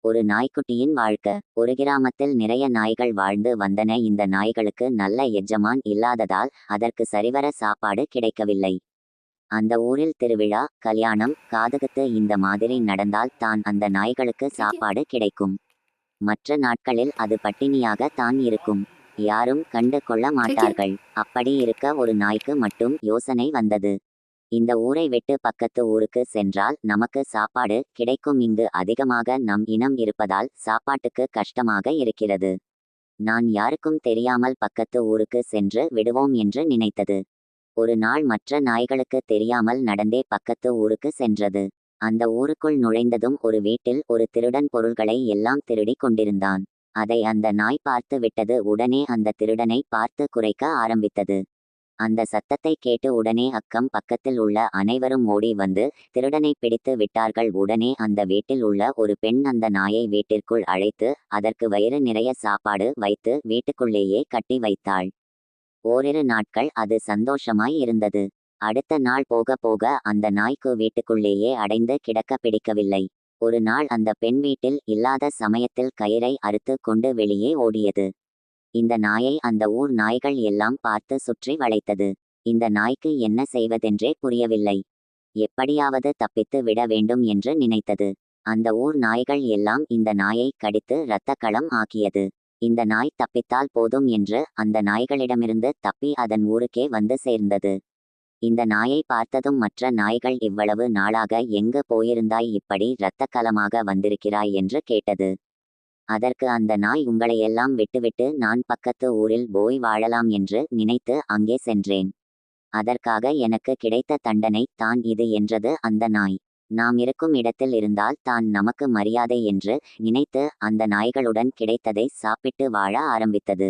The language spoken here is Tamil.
ஒரு நாய்க்குட்டியின் வாழ்க்கை. ஒரு கிராமத்தில் நிறைய நாய்கள் வாழ்ந்து வந்தன. இந்த நாய்களுக்கு நல்ல எஜமான் இல்லாததால் அதற்கு சரிவர சாப்பாடு கிடைக்கவில்லை. அந்த ஊரில் திருவிழா, கல்யாணம், காதுகுத்து இந்த மாதிரி நடந்தால் தான் அந்த நாய்களுக்கு சாப்பாடு கிடைக்கும். மற்ற நாட்களில் அது பட்டினியாக தான் இருக்கும். யாரும் கண்டு கொள்ள மாட்டார்கள். அப்படி இருக்க ஒரு நாய்க்கு மட்டும் யோசனை வந்தது. இந்த ஊரை விட்டு பக்கத்து ஊருக்கு சென்றால் நமக்கு சாப்பாடு கிடைக்கும். இங்கு அதிகமாக நம் இனம் இருப்பதால் சாப்பாட்டுக்கு கஷ்டமாக இருக்கிறது. நான் யாருக்கும் தெரியாமல் பக்கத்து ஊருக்கு சென்று விடுவோம் என்று நினைத்தது. ஒரு நாள் மற்ற நாய்களுக்கு தெரியாமல் நடந்தே பக்கத்து ஊருக்கு சென்றது. அந்த ஊருக்குள் நுழைந்ததும் ஒரு வீட்டில் ஒரு திருடன் பொருள்களை எல்லாம் திருடி கொண்டிருந்தான். அதை அந்த நாய் பார்த்து விட்டது. உடனே அந்த திருடனை பார்த்து குறைக்க ஆரம்பித்தது. அந்த சத்தத்தை கேட்டு உடனே அக்கம் பக்கத்தில் உள்ள அனைவரும் ஓடி வந்து திருடனை பிடித்து விட்டார்கள். உடனே அந்த வீட்டில் உள்ள ஒரு பெண் அந்த நாயை வீட்டிற்குள் அழைத்து அதற்கு வயிறு நிறைய சாப்பாடு வைத்து வீட்டுக்குள்ளேயே கட்டி வைத்தாள். ஓரிரு நாட்கள் அது சந்தோஷமாய் இருந்தது. அடுத்த நாள் போக போக அந்த நாய்க்கு வீட்டுக்குள்ளேயே அடைந்து கிடக்க பிடிக்கவில்லை. ஒரு நாள் அந்த பெண் வீட்டில் இல்லாத சமயத்தில் கயிறை அறுத்து கொண்டு வெளியே ஓடியது. இந்த நாயை அந்த ஊர் நாய்கள் எல்லாம் பார்த்து சுற்றி வளைத்தது. இந்த நாய்க்கு என்ன செய்வதென்றே புரியவில்லை. எப்படியாவது தப்பித்து விட வேண்டும் என்று நினைத்தது. அந்த ஊர் நாய்கள் எல்லாம் இந்த நாயை கடித்து இரத்தக்களம் ஆக்கியது. இந்த நாய் தப்பித்தால் போதும் என்று அந்த நாய்களிடமிருந்து தப்பி அதன் ஊருக்கே வந்து சேர்ந்தது. இந்த நாயை பார்த்ததும் மற்ற நாய்கள் இவ்வளவு நாளாக எங்கு போயிருந்தாய், இப்படி இரத்தக்களமாக வந்திருக்கிறாய் என்று கேட்டது. அதற்கு அந்த நாய், உங்களையெல்லாம் விட்டுவிட்டு நான் பக்கத்து ஊரில் போய் வாழலாம் என்று நினைத்து அங்கே சென்றேன். அதற்காக எனக்கு கிடைத்த தண்டனை தான் இது என்றது அந்த நாய். நாம் இருக்கும் இடத்தில் இருந்தால் தான் நமக்கு மரியாதை என்று நினைத்து அந்த நாய்களுடன் கிடைத்ததை சாப்பிட்டு வாழ ஆரம்பித்தது.